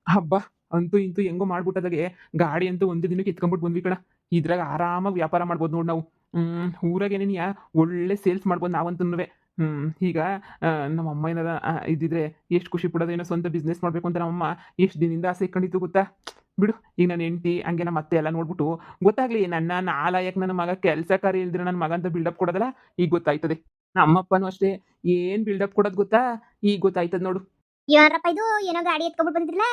ಹಬ್ಬ! ಅಂತೂ ಇಂತೂ ಹೆಂಗೋ ಮಾಡ್ಬಿಟ್ಟದಾಗೆ ಗಾಡಿ ಅಂತೂ ಒಂದೇ ದಿನಕ್ಕೆ ಎತ್ಕೊಂಡ್ಬಿಟ್ಟು ಬಂದ್ವಿ ಕಣ. ಇದ್ರಾಗ ಆರಾಮಾಗಿ ವ್ಯಾಪಾರ ಮಾಡ್ಬೋದು ನೋಡು ನಾವು. ಊರಾಗೇನೇನಿಯ ಒಳ್ಳೆ ಸೇಲ್ಸ್ ಮಾಡ್ಬೋದು ನಾವಂತೂನುವೆ. ಈಗ ನಮ್ಮ ಅಮ್ಮ ಏನಾರ ಇದ್ದಿದ್ರೆ ಎಷ್ಟು ಖುಷಿ ಪಡೋದೇನೋ ಸ್ವಂತ ಬಿಸ್ನೆಸ್ ಮಾಡಬೇಕು ಅಂತ ನಮ್ಮಮ್ಮ ಎಷ್ಟು ದಿನದಿಂದ ಆಸೆ ಇಟ್ಕೊಂಡಿತ್ತು ಗೊತ್ತಾ? ಬಿಡು, ಈಗ ನನ್ನ ಹೆಂಡತಿ ಹಂಗೆ ನಮ್ಮ ಅತ್ತೆ ಎಲ್ಲ ನೋಡ್ಬಿಟ್ಟು ಗೊತ್ತಾಗ್ಲಿ ನನ್ನ ನಾಲಾಯಕ್ ನನ್ನ ಮಗ ಕೆಲಸ ಕಾರ್ಯ ಇಲ್ದಿರ ನನ್ನ ಮಗ ಅಂತ ಬಿಲ್ಡಪ್ ಕೊಡೋದಲ್ಲ ಈಗ ಗೊತ್ತಾಯ್ತದೆ. ನಮ್ಮಪ್ಪನೂ ಅಷ್ಟೇ ಏನ್ ಬಿಲ್ಡಪ್ ಕೊಡೋದು ಗೊತ್ತಾ? ಈಗ ಗೊತ್ತಾಯ್ತದ ನೋಡು. ಯಾರಪ್ಪ ಇದು ಏನೋ ಗಾಡಿ ಎತ್ಕೊಂಡ್ಬಿಟ್ಟು ಬಂದಿದ್ರಲ್ಲ,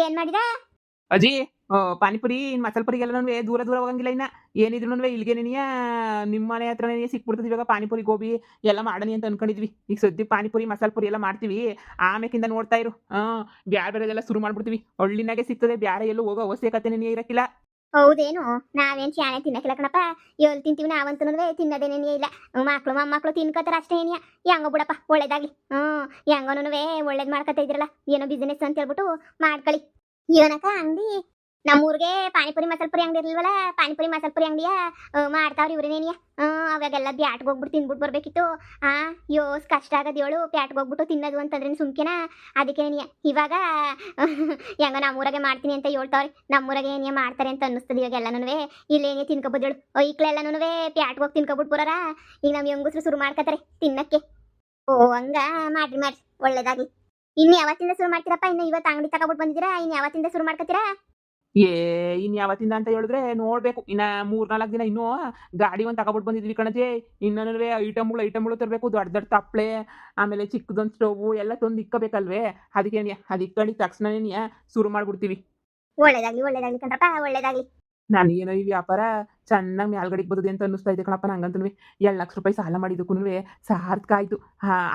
ಏನ್ ಮಾಡಿದ? ಅಜ್ಜಿ, ಪಾನಿಪುರಿ ಮಸಾಲೆ ಪುರಿಗೆಲ್ಲನೂ ದೂರ ದೂರ ಹೋಗಂಗಿಲ್ಲ ಇನ್ನ. ಏನಿದ್ರು ಇಲ್ಗೇನೆನಿಯ ನಿಮ್ಮ ಮನೆ ಹತ್ರನೇ ಸಿಕ್ಬಿಡ್ತದೆ ಇವಾಗ ಪಾನಿಪುರಿ ಗೋಬಿ ಎಲ್ಲ ಮಾಡಣಿ ಅಂತ ಅನ್ಕೊಂಡಿದ್ವಿ. ಈಗ ಸದ್ಯ ಪಾನಿಪುರಿ ಮಸಾಲೆ ಪುರಿ ಎಲ್ಲ ಮಾಡ್ತೀವಿ. ಆಮೇಕಿಂದ ನೋಡ್ತಾ ಇರು. ಬ್ಯಾರೆ ಬೇರೆದೆಲ್ಲ ಶುರು ಮಾಡ್ಬಿಡ್ತೀವಿ. ಹಳ್ಳಿನಾಗೆ ಸಿಗ್ತದೆ, ಬ್ಯಾರೆ ಎಲ್ಲೂ ಹೋಗೋ ಅವಶ್ಯಕತೆನೇ ಇರಕ್ಕಿಲ್ಲ. ಹೌದೇನು? ನಾವೇನ್ ಶಾನೆ ತಿನ್ನಕಿಲ್ಲ ಕಣಪ್ಪ. ಎಲ್ಲಿ ತಿಂತೀವಿ ನಾವಂತೂ ತಿನ್ನೋದೇನೇ ಇಲ್ಲ. ಮಕ್ಳು ಮೊಮ್ಮಕ್ಳು ತಿನ್ಕೋತಾರ ಅಷ್ಟೇ ಏನಿಯ. ಹೆಂಗೋ ಬಿಡಪ್ಪ, ಒಳ್ಳೇದಾಗ್ಲಿ. ಹೆಂಗೋನುವೆ ಒಳ್ಳೇದ್ ಮಾಡ್ಕೊತಾ ಇದ್ರಲ್ಲ, ಏನೋ ಬಿಸಿನೆಸ್ ಅಂತ ಹೇಳ್ಬಿಟ್ಟು ಮಾಡ್ಕೊಳ್ಳಿ. ಏನಕ್ಕ ಅಂಗಡಿ ನಮ್ಮೂರ್ಗೆ ಪಾನಿಪುರಿ ಮಸಾಲೆ ಪುರಿ ಅಂಗಡಿ ಇರ್ಲಿಲ್ವಲ್ಲ, ಪಾನಿಪುರಿ ಮಸಾಲೆ ಪುರಿ ಅಂಗಡಿಯ ಮಾಡ್ತಾವ್ರಿ ಇವ್ರೇನೇನಿಯ. ಅವಾಗೆಲ್ಲ ಬ್ಯಾಟ್ಗೆ ಹೋಗ್ಬಿಟ್ಟು ತಿನ್ಬಿಟ್ಟು ಬರ್ಬೇಕಿತ್ತು. ಯೋಸ್ ಕಷ್ಟ ಆಗದ ಹೇಳು ಪ್ಯಾಟ್ಗೆ ಹೋಗ್ಬಿಟ್ಟು ತಿನ್ನೋದು ಅಂತಂದ್ರೆ ಸುಮ್ಕೆನ. ಅದಕ್ಕೇನಿಯ ಇವಾಗ ಹೆಂಗ ನಮ್ಮೂರಾಗೆ ಮಾಡ್ತೀನಿ ಅಂತ ಹೇಳ್ತಾವ್ರಿ. ನಮ್ಮೂರಾಗೆ ಏನಿಯ ಮಾಡ್ತಾರೆ ಅಂತ ಅನ್ನಿಸ್ತದೆ ಇವಾಗ ಎಲ್ಲನೂ. ಇಲ್ಲೇನೇ ತಿನ್ಕೊಬೋದು ಹೇಳು. ಈಕ್ಳೆಲ್ಲನೂ ಪ್ಯಾಟ್ಗೆ ಹೋಗಿ ತಿನ್ಕೊಬಿಟ್ಟು ಬರಾರ. ಈಗ ನಮ್ ಹೆಂಗಸ್ರು ಶುರು ಮಾಡ್ಕೊತಾರೆ ತಿನ್ನಕ್ಕೆ. ಓ ಹಂಗ ಮಾಡ್ರಿ ಮಾಡ್ರಿ, ಒಳ್ಳೇದಾಗ್ಲಿ. ಇನ್ನು ಯಾವತ್ತಿಂದ ಶುರು ಮಾಡ್ತೀರಪ್ಪ? ಇನ್ನು ಇವತ್ತು ಅಂಗಡಿ ತಗೊಬಿಟ್ಟು ಬಂದಿದ್ದೀರಾ, ಇನ್ನು ಯಾವತ್ತಿಂದ ಶುರು ಮಾಡ್ಕೊತೀರಾ? ಏ ಇನ್ ಯಾವತ್ತಿಂದ ಅಂತ ಹೇಳಿದ್ರೆ ನೋಡ್ಬೇಕು. ಇನ್ನ 3-4 ದಿನ ಇನ್ನೂ ಗಾಡಿ ಒಂದು ತಗೊಬಿಟ್ಟು ಬಂದಿದ್ವಿ ಕಣಜೆ. ಇನ್ನೂ ಐಟಮ್ಗಳು ತರಬೇಕು. ದೊಡ್ಡ ದೊಡ್ಡ ತಪ್ಪಲೆ, ಆಮೇಲೆ ಚಿಕ್ಕದೊಂದು ಸ್ಟವ್ ಎಲ್ಲ ತಂದು ಇಕ್ಕಬೇಕಲ್ವೇ. ಅದಕ್ಕೆ ಇಕ್ಕೊಂಡಿದ ತಕ್ಷಣನೇ ಶುರು ಮಾಡ್ಬಿಡ್ತೀವಿ. ಒಳ್ಳೇದಾಗ್ಲಿ ಒಳ್ಳೇದಾಗ್ಲಿ ಕಣ್ರಪ್ಪ, ಒಳ್ಳೇದಾಗ್ಲಿ. ನನಗೇನೋ ಈ ವ್ಯಾಪಾರ ಚೆನ್ನಾಗಿ ಮ್ಯಾಲ್ಗಡೆಗೆ ಬರ್ತದೆ ಅಂತ ಅನ್ನಿಸ್ತಾ ಇದೆ ಕಣಪ್ಪ. ನಂಗಂತೂ 2 ಲಕ್ಷ ರೂಪಾಯಿ ಸಾಲ ಮಾಡಿದ್ದಕ್ಕೂ ಸಾರ್ಥಕ ಆಯಿತು.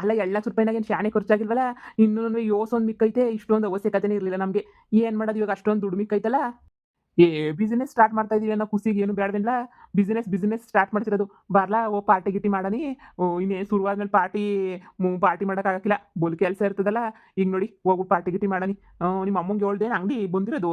ಅಲ್ಲ 2 ಲಕ್ಷ ರೂಪಾಯಿನಾಗ ಏನು ಶಾನೆ ಖರ್ಚಾಗಿಲ್ವಲ್ಲ. ಇನ್ನೂ ಯೋಸೊಂದು ಮಿಕ್ಕೈತೆ. ಇಷ್ಟೊಂದು ಅವಶ್ಯಕತೆನೇ ಇರಲಿಲ್ಲ ನಮಗೆ. ಏನು ಮಾಡೋದು ಇವಾಗ? ಅಷ್ಟೊಂದು ದುಡ್ಡು ಮಿಕ್ಕೈತಲ್ಲ. ಬಿಸಿನೆಸ್ ಸ್ಟಾರ್ಟ್ ಮಾಡ್ತಾ ಇದೀವಿ ಅನ್ನೋ ಖುಷಿಗೆ ಏನು ಬೇಡವೆಲ್ಲ. ಬಿಸಿನೆಸ್ ಸ್ಟಾರ್ಟ್ ಮಾಡ್ತಿರೋದು. ಬಾರ್ಲಾ ಪಾರ್ಟಿ ಗಿಟಿ ಮಾಡನಿ. ಇನ್ನೇನು ಶುರುವಾದ್ಮೇಲೆ ಪಾರ್ಟಿ ಮಾಡೋಕ್ಕಾಗಕ್ಕಿಲ್ಲ, ಬೋಲ್ ಕೆಲಸ ಇರ್ತದಲ್ಲ. ಈಗ ನೋಡಿ ಹೋಗ್ಬಿಟ್ಟು ಪಾರ್ಟಿ ಗಿಟಿ ಮಾಡನಿ. ನಿಮ್ಮ ಅಮ್ಮಂಗೆ ಹೇಳ್ದೆ ಅಂಗಡಿ ಬಂದಿರೋದು.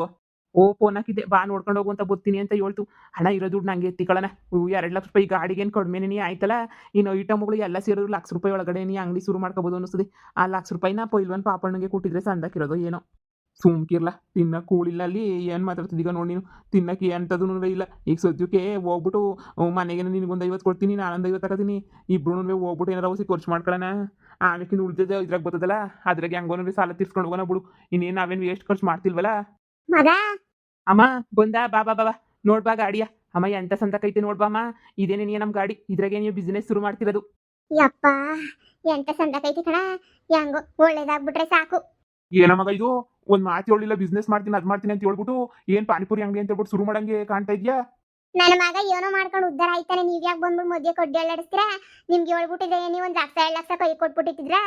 ಫೋನ್ ಹಾಕಿದ್ದೆ, ಬಾ ನೋಡ್ಕೊಂಡು ಹೋಗು ಅಂತ ಬರ್ತೀನಿ ಅಂತ ಹೇಳ್ತು. ಹಣ ಇರೋ ದುಡ್ಡು ನಂಗೆ ಎತ್ತಿಕೊಳ್ಳೋಣ. 2 ಲಕ್ಷ ರೂಪಾಯಿ ಗಾಡಿಗೆ ಏನು ಕಡಿಮೆನೇ ಆಯ್ತಲ್ಲ. ಇನ್ನು ಐಟಮ್ಗಳು ಎಲ್ಲ ಸೇರಿದ್ರು 1 ಲಕ್ಷ ರೂಪಾಯಿ ಒಳಗಡೆ ಅಂಗಡಿ ಶುರು ಮಾಡ್ಕೋಬೋದು ಅನ್ನಿಸ್ತದೆ. ಆ 1 ಲಕ್ಷ ರೂಪಾಯಿನ ಪೈಲ್ವನ್ ಪಾಪಣ್ಣಗೆ ಕೊಟ್ಟಿದ್ರೆ ಸಂದಕ್ಕಿರೋದು ಏನೋ. ಸುಮ್ಕಿರ್ಲ, ತಿನ್ನಕ್ಕೆ ಕೂಳಿಲ್ಲ ಅಲ್ಲಿ. ಏನು ಮಾತಾಡ್ತಿದ್ದೀಗ ನೋಡಿ ನೀನು? ತಿನ್ನಕ್ಕೆ ಎಂಥದೂ ಇಲ್ಲ. ಈಗ ಸದ್ಯಕ್ಕೆ ಹೋಗ್ಬಿಟ್ಟು ಮನೆಗೆ ನಿನಗೊಂದು 50 ಕೊಡ್ತೀನಿ, ನಾನೊಂದು 50 ತಗೋತೀನಿ. ಇಬ್ರು ಹೋಗ್ಬಿಟ್ಟು ಏನಾರ ಹೊಸಿ ಖರ್ಚು ಮಾಡ್ಕೊಳ್ಳೋಣ. ಆಮೇಕಿಂದ ಉಳಿದಿದ್ದೆ ಇದ್ರಾಗ ಬರ್ತದಲ್ಲ, ಅದ್ರಾಗ ಹೆಂಗೋನು ಸಾಲ ತೀರ್ಸ್ಕೊಂಡು ಹೋಗೋಣ ಬಿಡು. ಇನ್ನೇನು ನಾವೇನು ವೇಸ್ಟ್ ಖರ್ಚು ಮಾಡ್ತಿಲ್ವಲ್ಲ. ಮಗ ಅಮ್ಮ ಬಂದ, ಬಾ ಬಾ ಬಾ ನೋಡ್ಬಾ ಗಾಡಿಯ. ಅಮ್ಮ ಎಂತ ಸಂತಕೈತೆ ನೋಡ್ಬಾಮ್ಮ. ಇದೇನೇ ನಮ್ಮ ಗಾಡಿ, ಇದ್ರಾಗೆ ನೀವು ಬಿಸ್ನೆಸ್ ಶುರು ಮಾಡ್ತಿರೋದು. ಯಪ್ಪ, ಎಂತ ಸಂದಕೈತಿ ಕಣ. ಹೆಂಗೋ ಒಳ್ಳೇದಾಗ್ಬಿಟ್ರೆ ಸಾಕು. ಏನ ಮಗ ಇದು? ಒಂದ್ ಮಾತು ಹೇಳಿಲ್ಲ, ಬಿಸ್ನೆಸ್ ಮಾಡ್ತೀನಿ ಅದ್ ಮಾಡ್ತೀನಿ ಅಂತ ಹೇಳ್ಬಿಟ್ಟು ಏನ್ ಪಾನಿಪುರಿ ಅಂಗಡಿ ಅಂತ ಹೇಳ್ಬಿಟ್ಟು ಶುರು ಮಾಡಂಗೆ ಕಾಣ್ತಾ ಇದ್ಯಾ? ನನ್ನ ಮಗ ಏನೋ ಮಾಡ್ಕೊಂಡು ಉದ್ದಾರ ಆಯ್ತಾನೆ. ನೀವ್ ಯಾಕೆ ಬಂದ್ಬಿಟ್ಟು ಮಧ್ಯೆ ಕೊಡ್ಡಿ ಅಲ್ಲಾಡಿಸ್ತೀರಾ? ನಿಮ್ಗೆ ಹೇಳ್ಬಿಟ್ಟಿದ್ರೆ ನೀವು 1 ಲಕ್ಷ 2 ಲಕ್ಷ ಕೈ ಕೊಟ್ಬಿಟ್ಟಿದ್ರ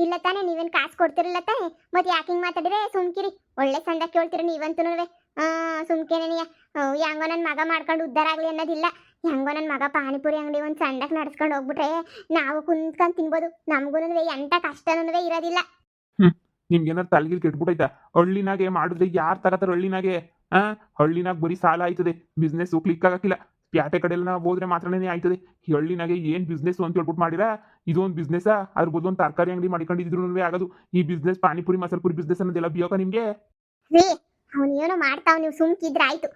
ಇಲ್ಲ ತಾನೆ? ನೀವೇನ್ ಕಾಸು ಕೊಡ್ತಿರಲ್ಲ ತಾನೆ? ಮತ್ತೆ ಯಾಕೆ ಹಿಂಗ್ ಮಾತಾಡಿದ್ರೆ ಸುಮ್ಕಿರಿ. ಒಳ್ಳೆ ಸಂದ ಕೇಳ್ತೀರ ನೀವಂತೂ. ಸುಮ್ಕೇನೆನಿಯ. ಹೆಂಗೋ ನನ್ನ ಮಗ ಮಾಡ್ಕೊಂಡು ಉದ್ದಾರ ಆಗ್ಲಿ ಅನ್ನೋದಿಲ್ಲ. ಹೆಂಗೋ ನನ್ನ ಮಗ ಪಾನಿಪುರಿ ಅಂಗಡಿ ಒಂದು ಸಣ್ಣಕ್ಕೆ ನಡ್ಸ್ಕೊಂಡು ಹೋಗ್ಬಿಟ್ರೆ ನಾವು ಕುಂತ್ಕೊಂಡು ತಿನ್ಬೋದು. ನಮಗೂ ಎಂತ ಕಷ್ಟನೂ ಇರೋದಿಲ್ಲ. ನಿಮ್ಗೇನಾರು ತಲೆಗಿಲ್ ಕೆಟ್ಬಿಟ್ಟೈತಾ? ಹಳ್ಳಿನಾಗೆ ಮಾಡಿದ್ರೆ ಯಾರು ತಗತಾರ ಹಳ್ಳಿನಾಗೆ? ಹಳ್ಳಿನಾಗ ಬರೀ ಸಾಲ ಆಯ್ತದೆ, ಬಿಸ್ನೆಸ್ ಕ್ಲಿಕ್ ಆಗಕ್ಕಿಲ್ಲ. ಪ್ಯಾಟೆ ಕಡೆ ಎಲ್ಲ ಹೋದ್ರೆ ಮಾತ್ರನೇ ಆಯ್ತದೆ. ಈ ಹಳ್ಳಿನಾಗೆ ಏನ್ ಬಿಸ್ನೆಸ್ ಅಂತ ಹೇಳ್ಬಿಟ್ಟು ಮಾಡಿರಾ? ಇದೊಂದು ಬಿಸ್ನೆಸ್. ಅದ್ರ ಬದಲು ಒಂದು ತರಕಾರಿ ಅಂಗಡಿ ಮಾಡಿಕೊಂಡಿದ್ರು ಆಗೋದು. ಈ ಬಿಸ್ನೆಸ್ ಪಾನಿಪುರಿ ಮಸಾಲೆ ಪುರಿ ಬಿಸ್ನೆಸ್ ಅನ್ನೋದೆಲ್ಲ ಬಿಯೋಕ ನಿಮ್ಗೆ? ರೀ, ಅವ್ನು ಏನೋ ಮಾಡ್ತಾವ್, ನೀವು ಸುಮ್ಕಿದ್ರೆ ಆಯ್ತು.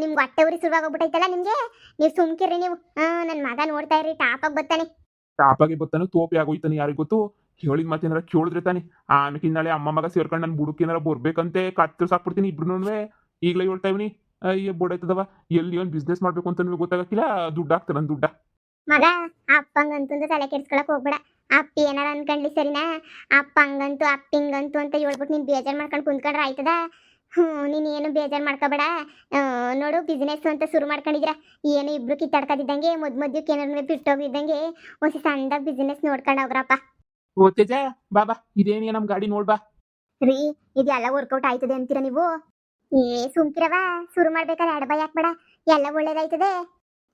ನಿಮ್ಗೆ ಹೊಟ್ಟೆ ಉರಿ ಶುರುವಾಗೋಗ್ಬಿಟ್ಟೈತಲ್ಲ ನಿಮ್ಗೆ. ನೀವು ಸುಮ್ಕಿರ್ರಿ ನೀವು. ನನ್ನ ಮಗ ನೋಡ್ತಾ ಇರ್ರಿ, ಟಾಪಾಗಿ ಬರ್ತಾನೆ. ಟಾಪಾಗಿ ಬತ್ತಾನು ತೋಪಿ ಆಗೋಯ್ತಾನೆ, ಯಾರಿಗ್ ಗೊತ್ತು? ಹೇಳಿದ ಮಾತೇನಾರ ಕೇಳಿದ್ರೆ ತಾನೆ. ಆಮೇಲೆ ನಾಳೆ ಅಮ್ಮ ಮಗ ಸೇರ್ಕೊಂಡು ನನ್ನ ಬುಡಕ್ಕೇನಾರ ಬರ್ಬೇಕಂತೆ ಕತ್ತು ಸಾಕ್ಬಿಡ್ತೀನಿ ಇಬ್ರು. ಈಗಲೇ ಹೇಳ್ತಾ ಇವನಿ. ಅಯ್ಯ ಬೋಡಾಯ್ತದವ. ಎಲ್ಲಿ ಒಂದು ಬಿಸ್ನೆಸ್ ಮಾಡ್ಬೇಕು ಅಂತ ನಿಮ್ಗೆ ಗೊತ್ತಾಗಕ್ಕಿಲ್ಲ. ದುಡ್ಡು ಹಾಕ್ತಾರ ನನ್ನ ದುಡ್ಡ. ಮಗ ಅಪ್ಪಂಗಂತಂದು ತಲೆ ಕೆಡ್ಸ್ಕೊಳಕ್ ಹೋಗ್ಬೇಡ. ಅಪ್ಪಿ ಏನಾರ ಅನ್ಕೊಂಡ್ಲಿ ಸರಿನಾ? ಅಪ್ಪಂಗಂತೂ ಅಪ್ಪಿಂಗಂತೂ ಅಂತ ಹೇಳ್ಬಿಟ್ಟು ನೀನ್ ಬೇಜಾರ್ ಮಾಡ್ಕೊಂಡು ಕುಂತ್ಕೊಂಡ್ರೆ ಆಯ್ತದ? ನೀನ್ ಏನು ಬೇಜಾರ್ ಮಾಡ್ಕೋಬೇಡ. ನೋಡು, ಬಿಸ್ನೆಸ್ ಅಂತ ಶುರು ಮಾಡ್ಕೊಂಡಿದ್ರ. ಏನು ಇಬ್ರು ಕಿತ್ತಾಡ್ಕದಿದ್ದಂಗೆ ಮಧ್ಯಕ್ಕೆ ಏನಾರು ಬಿಟ್ಟೋಗಿದ್ದಂಗೆ ಹೊಸ ಸಣ್ಣದಾಗ ಬಿಸ್ನೆಸ್ ನೋಡ್ಕೊಂಡು ಹೋಗ್ರಪ್ಪ. ಓ ತೇಜ, ಬಾಬಾ ಇದೇನೇ ನಮ್ ಗಾಡಿ ನೋಡ್ಬಾ. ರೀ, ಇದೆಲ್ಲ ವರ್ಕೌಟ್ ಆಯ್ತದೆ ಅಂತೀರ ನೀವು? ಸುಮ್ಕಿರವ. ಶುರು ಮಾಡ್ಬೇಕಾದ್ರೆ ಎಡಬೈ ಹಾಕ್ಬೇಡ. ಎಲ್ಲ ಒಳ್ಳೇದಾಯ್ತದೆ.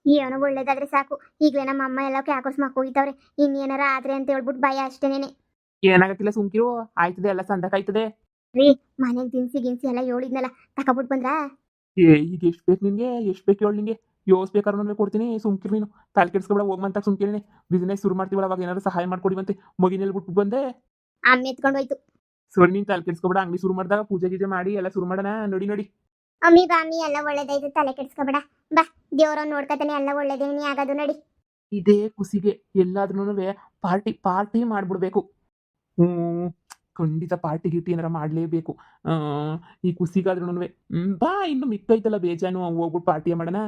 ಏನೋ ಒಳ್ಳೇದಾದ್ರೆ ಸಾಕು. ಈಗಲೇ ನಮ್ಮ ಅಮ್ಮ ಎಲ್ಲ ಕ್ಯಾಕೋಸ್ ಹೋಗಿತ್ತವ್ರೆ. ಇನ್ನೇನಾರ ಆದ್ರೆ ಅಂತ ಹೇಳ್ಬಿಟ್ಟು ಭಯ ಅಷ್ಟೇನೆ. ಏನಾಗಕ್ಕಿಲ್ಲ, ಸುಮ್ಕಿರು. ಆಯ್ತದೆ, ಎಲ್ಲ ಸಂದಕಾಯ್ತದೆ. ರೀ, ಮನೆಗೆ ದಿನಸಿ ಗಿನ್ಸಿ ಎಲ್ಲ ಹೇಳಿದ್ನಲ್ಲ, ತಕೊಬಿಟ್ಟು ಬಂದ್ರಾ? ಈಗ ಎಷ್ಟು ಬೇಕು ನಿನ್ಗೆ? ಎಷ್ಟು ಬೇಕು ಹೇಳಿ ನಿಂಗೆ? ಯೋಸ್ ಬೇಕಾದ್ರೆ ಕೊಡ್ತೀನಿ. ಸುಮ್ಕಿರ್ ನೀನು. ತಲೆ ಕೆಡ್ಸ್ಕೊಬೇಡ, ಹೋಗ್ಮಂತ ಸುಮ್ಕಿರೇನೆ. ಬಿಸ್ನೆಸ್ ಶುರು ಮಾಡ್ತೀವಲ್ಲ, ಅವಾಗ ಏನಾದ್ರು ಸಹಾಯ ಮಾಡ್ಕೊಡಿವಂತೆ. ಮಗಿನಲ್ಲಿ ಬಿಟ್ಬಿಟ್ಟು ಬಂದೆ. ಅಮ್ಮ ಎತ್ಕೊಂಡು ಹೋಯ್ತು. ಸರಿ ನೀನ್ ತಲೆ ಕೆಡ್ಸ್ಕೊಬೇಡ, ಅಂಗಡಿ ಶುರು ಮಾಡಿದಾಗ ಪೂಜೆ ಗೀಜೆ ಮಾಡಿ ಎಲ್ಲ ಶುರು ಮಾಡೋಣ. ನಡಿ ನಡಿ. ಅಮ್ಮಿ ಬಾ ಅಮ್ಮಿ, ಎಲ್ಲ ಒಳ್ಳೇದೈತೆ, ತಲೆ ಕೆಡ್ಸ್ಕೊಬೇಡ. ಬಾ, ದೇವ್ರವ್ನ ನೋಡ್ಕತಾನೆ, ಎಲ್ಲ ಒಳ್ಳೇದೇ ನೀ ಆಗೋದು ನಡಿ. ಇದೇ ಖುಷಿಗೆ ಎಲ್ಲಾದ್ರೂ ಪಾರ್ಟಿ ಪಾರ್ಟಿ ಮಾಡ್ಬಿಡ್ಬೇಕು. ಹ್ಞೂ, ಖಂಡಿತ ಪಾರ್ಟಿ ಗಿಟ್ಟಿ ಏನಾರ ಮಾಡಲೇಬೇಕು. ಈ ಖುಷಿಗಾದ್ರೂ ಬಾ, ಇನ್ನು ಮಿಕ್ಕೈತಲ್ಲ ಬೇಜಾನು, ಹೋಗ್ಬಿಟ್ಟು ಪಾರ್ಟಿಯ ಮಾಡೋಣ.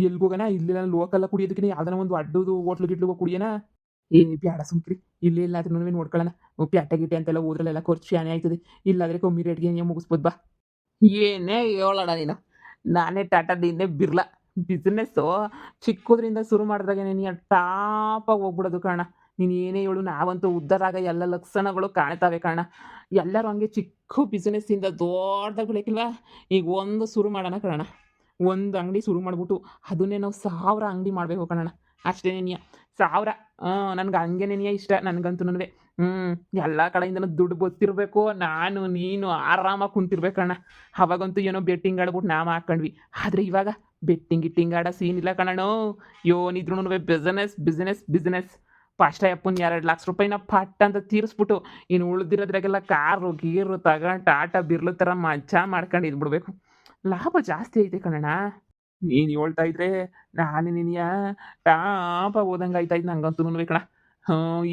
ಎಲ್ಗೋಗೋಣ? ಇಲ್ಲೆಲ್ಲ ಲೋಕಲ್ಲ ಕುಡಿಯೋದಕ್ಕೆ ಯಾವ್ದಾನ ಒಂದು ಅಡ್ಡದು ಹೋಟ್ಲು ಗಿಟ್ಲಿಗೆ ಕುಡಿಯೋಣ. ಏ ಬ್ಯಾಡ ಸುಮ್ಕ್ರಿ, ಇಲ್ಲೇ ಎಲ್ಲಾದ್ರೂ ನೋಡ್ಕೊಳ್ಳೋಣ. ಪ್ಯಾಟ ಗಿಟ್ಟೆ ಅಂತೆಲ್ಲ ಹೋದ್ರಲ್ಲೆಲ್ಲ ಖರ್ಚು ಶಾನೆ ಆಯ್ತದೆ. ಇಲ್ಲಾದ್ರೆ ಕಮ್ಮಿ ರೇಟ್ಗೆ ಮುಗಿಸ್ಬೋದು ಬಾ. ಏನೇ ಹೇಳೋಣ ನೀನು, ನಾನೇ ಟಾಟಾ ನಿನ್ನೆ ಬಿರ್ಲಾ. ಬಿಸ್ನೆಸ್ಸು ಚಿಕ್ಕದ್ರಿಂದ ಶುರು ಮಾಡಿದ್ರಾಗೆ ನೀನು ಟಾಪಾಗಿ ಹೋಗ್ಬಿಡೋದು ಕಾರಣ. ನೀನು ಏನೇ ಹೇಳು, ನಾವಂತೂ ಉದ್ಧಾರ ಆಗ ಎಲ್ಲ ಲಕ್ಷಣಗಳು ಕಾಣ್ತಾವೆ ಕಾರಣ. ಎಲ್ಲರೂ ಹಂಗೆ ಚಿಕ್ಕ ಬಿಸ್ನೆಸ್ಸಿಂದ ದೊಡ್ಡದಾಗಿ ಬೆಳಕಿಲ್ವಾ. ಈಗ ಒಂದು ಶುರು ಮಾಡೋಣ ಕಾರಣ. ಒಂದು ಅಂಗಡಿ ಶುರು ಮಾಡಿಬಿಟ್ಟು ಅದನ್ನೇ ನಾವು 1000 ಅಂಗಡಿ ಮಾಡಬೇಕು ಕಣಣ್ಣ. ಅಷ್ಟೇ ನೆನಿಯ 1000. ನನ್ಗೆ ಹಂಗೆ ನೆನಿಯ ಇಷ್ಟ ನನಗಂತೂ. ಎಲ್ಲ ಕಡೆಯಿಂದನೂ ದುಡ್ಡು ಬರ್ತಿರ್ಬೇಕು, ನಾನು ನೀನು ಆರಾಮಾಗಿ ಕುಂತಿರ್ಬೇಕಣ್ಣ. ಅವಾಗಂತೂ ಏನೋ ಬೆಟ್ಟಿಂಗ್ ಆಡ್ಬಿಟ್ಟು ನಾವು ಹಾಕ್ಕೊಂಡ್ವಿ. ಆದರೆ ಇವಾಗ ಬೆಟ್ಟಿಂಗ್ ಗಿಟ್ಟಿಂಗ್ ಆಡೋ ಸೀನ್ ಇಲ್ಲ ಕಣಣ್ಣು. ಏನಿದ್ರು ಬಿಸ್ನೆಸ್ ಬಿಸ್ನೆಸ್ ಬಿಸ್ನೆಸ್. ಫಸ್ಟ್ ಅಪ್ಪನ 2 ಲಕ್ಷ ರೂಪಾಯಿನ ಪಟ್ ಅಂತ ತೀರಿಸ್ಬಿಟ್ಟು ಇನ್ನು ಉಳ್ದಿರೋದ್ರಾಗೆಲ್ಲ ಕಾರು ಗೀರು ತಗೊಂಡು ಟಾಟಾ ಬಿರ್ಲು ಥರ ಮಜಾ ಮಾಡ್ಕೊಂಡು ಇದ್ಬಿಡ್ಬೇಕು. ಲಾಭ ಜಾಸ್ತಿ ಐತೆ ಕಣಣ್ಣ. ನೀನು ಹೇಳ್ತಾ ಇದ್ರೆ ನಾನು ನಿನಯ ಟಾಪ ಓದಂಗೆ ಆಯ್ತಾ ಇದ್ದು ನಂಗಂತೂ ಕಣ.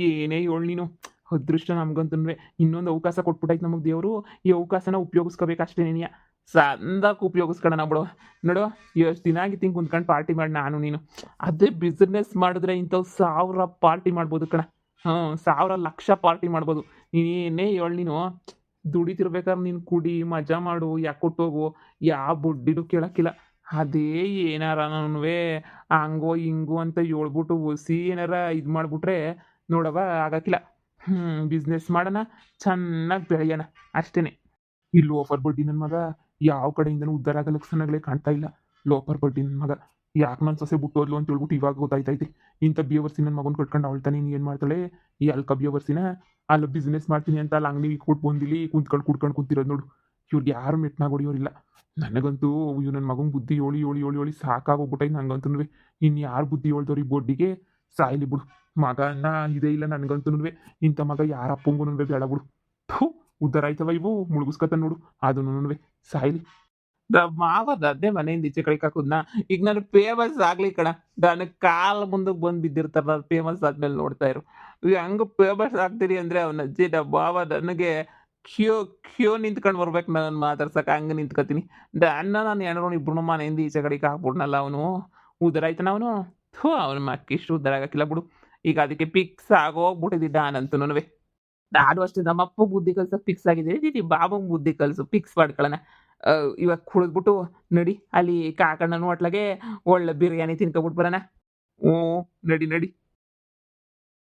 ಏನೇ ಹೇಳು ನೀನು, ಅದೃಷ್ಟ ನಮ್ಗಂತೂ ಇನ್ನೊಂದು ಅವಕಾಶ ಕೊಟ್ಬಿಟ್ಟೈತೆ ನಮಗೆ ದೇವರು. ಈ ಅವಕಾಶನ ಉಪಯೋಗಿಸ್ಕೋಬೇಕು ಅಷ್ಟೇ. ನೀನಿಯ ಸಂದಾಕ ಉಪಯೋಗಿಸ್ಕೊಳ್ಳೋಣ ಬಿಡು. ನೋಡು, ಎಷ್ಟು ದಿನ ಆಗಿತ್ತು ಹಿಂಗೆ ಕುಂತ್ಕೊಂಡು ಪಾರ್ಟಿ ಮಾಡಿ ನಾನು ನೀನು. ಅದೇ ಬಿಸ್ನೆಸ್ ಮಾಡಿದ್ರೆ ಇಂಥವು 1000 ಪಾರ್ಟಿ ಮಾಡ್ಬೋದು ಕಣ. 1000 ಲಕ್ಷ ಪಾರ್ಟಿ ಮಾಡ್ಬೋದು. ನೀನೇನೇ ಹೇಳು ನೀನು, ದುಡಿತಿರ್ಬೇಕಾದ್ರೆ ನೀನು ಕುಡಿ ಮಜಾ ಮಾಡು, ಯಾಕೆ ಕೊಟ್ಟೋಗು, ಯಾವ ಬಡ್ಡಿನೂ ಕೇಳೋಕ್ಕಿಲ್ಲ. ಅದೇ ಏನಾರ ನಾನು ಹಂಗೋ ಹಿಂಗೋ ಅಂತ ಹೇಳ್ಬಿಟ್ಟು ಒಸಿ ಏನಾರ ಇದು ಮಾಡಿಬಿಟ್ರೆ ನೋಡವ ಆಗಕ್ಕಿಲ್ಲ. ಬಿಸ್ನೆಸ್ ಮಾಡೋಣ, ಚೆನ್ನಾಗಿ ಬೆಳೆಯೋಣ ಅಷ್ಟೇ. ಈ ಲೋಫರ್ ಬಡ್ಡಿ ನನ್ನ ಮಗ ಯಾವ ಕಡೆಯಿಂದನೂ ಉದ್ಧಾರ ಆಗೋ ಲಕ್ಷಣಗಳೇ ಕಾಣ್ತಾ ಇಲ್ಲ. ಲೋಫರ್ ಬಡ್ಡಿ ನನ್ನ ಮಗ ಯಾಕೆ ನನ್ನ ಸೊಸೆ ಬಿಟ್ಟೋದ್ಲು ಅಂತ ಹೇಳ್ಬಿಟ್ಟು ಇವಾಗ ಗೊತ್ತಾಯ್ತೈತೆ. ಇಂಥ ಬಿಯವರ್ಸಿ ನನ್ನ ಮಗನ ಕಟ್ಕೊಂಡು ಅವಳ್ತಾನೆ. ನೀನು ಏನು ಮಾಡ್ತಾಳೆ, ಈ ಅಲ್ಕ ಬಿಯವರ್ಸಿನ ಅಲ್ಲಿ ಬಿಸ್ನೆಸ್ ಮಾಡ್ತೀನಿ ಅಂತ ಅಲ್ಲಿ ಅಂಗಡಿ ಕೊಟ್ಟು ಬಂದಿಲ್ಲಿ ಕುಂತ್ಕೊಂಡು ಕುಡ್ಕೊಂಡು ಕುಂತಿರೋದು ನೋಡು. ಇವ್ರಿಗೆ ಯಾರು ಮೆಟ್ನಾಗ ಹೊಡಿಯೋರಿಲ್ಲ. ನನಗಂತೂ ಇವ್ ನನ್ನ ಮಗನ ಬುದ್ಧಿ ಹೇಳಿ ಸಾಕಾಗೋಗ್ಬಿಟ್ಟೈತೆ ನಂಗಂತೂ. ಇನ್ನು ಯಾರು ಬುದ್ಧಿ ಹೇಳ್ದವ್ರು ಈ ಬಡ್ಡಿಗೆ ಸಾಯ್ಲಿ ಬಿಡು. ಮಗನ ಇದೇ ಇಲ್ಲ ನನಗಂತೂ. ಇಂಥ ಮಗ ಯಾರ ಅಪ್ಪಂಗೂ ಬೇಡ ಬಿಡು. ಉದ್ಧಾರ ಆಯ್ತವ ಇವು ಮುಳುಗಿಸ್ಕತ ನೋಡು. ಅದನ್ನು ಸಾಯ್ಲಿ. ಮಾವದ ಅದೇ ಮನೆಯಿಂದ ಈಚೆ ಕಡೆ ಹಾಕುದ್ನ. ಈಗ ನನಗೆ ಫೇಮಸ್ ಆಗ್ಲಿ ಕಣ, ನನಗೆ ಕಾಲ್ ಮುಂದಕ್ಕೆ ಬಂದು ಬಿದ್ದಿರ್ತಾರ. ಫೇಮಸ್ ಆದ್ಮೇಲೆ ನೋಡ್ತಾ ಇರು. ಹಂಗೆ ಫೇಮಸ್ ಆಗ್ತೀರಿ ಅಂದರೆ ಅವನ ಅಜ್ಜಿ ನಮ್ಮ ಮಾವ ನನಗೆ ಕ್ಯೂ ನಿಂತ್ಕೊಂಡು ಬರ್ಬೇಕು. ನಾನು ಮಾತಾಡ್ಸಕ್ಕೆ ಹಂಗೆ ನಿಂತ್ಕೊತೀನಿ. ನಾನು ಏನಾರು ಇಬ್ರು ಮನೆಯಿಂದ ಈಚೆ ಕಡೆಗೆ ಹಾಕ್ಬಿಡ್ನಲ್ಲ ಅವನು. ಉದ್ದಾರ ಆಯ್ತಾನ ಅವನು. ಅವನ ಮಕ್ಕಿಷ್ಟು ಉದ್ದಾರ ಆಗಕ್ಕಿಲ್ಲ ಬಿಡು. ಈಗ ಅದಕ್ಕೆ ಪಿಕ್ಸ್ ಆಗೋಗ್ಬಿಟ್ಟಿದ್ದ ನಾನಂತೂ. ನಾನು ಅಷ್ಟೇ ನಮ್ಮಪ್ಪ ಬುದ್ಧಿ ಕಲ್ಸಕ್ಕೆ ಫಿಕ್ಸ್ ಆಗಿದ್ದೀನಿ. ಬಾಬಂಗೆ ಬುದ್ಧಿ ಕಲಿಸು ಫಿಕ್ಸ್ ಮಾಡ್ಕೊಳ್ಳೋಣ. ಇವಾಗ ಕುಡಿದ್ಬಿಟ್ಟು ನಡಿ, ಅಲ್ಲಿ ಕಾಕಣ್ಣನ ಹೋಟ್ಲಾಗೆ ಒಳ್ಳೆ ಬಿರಿಯಾನಿ ತಿನ್ಕೊಬಿಟ್ಟು ಬರೋಣ. ನಡಿ ನಡಿ.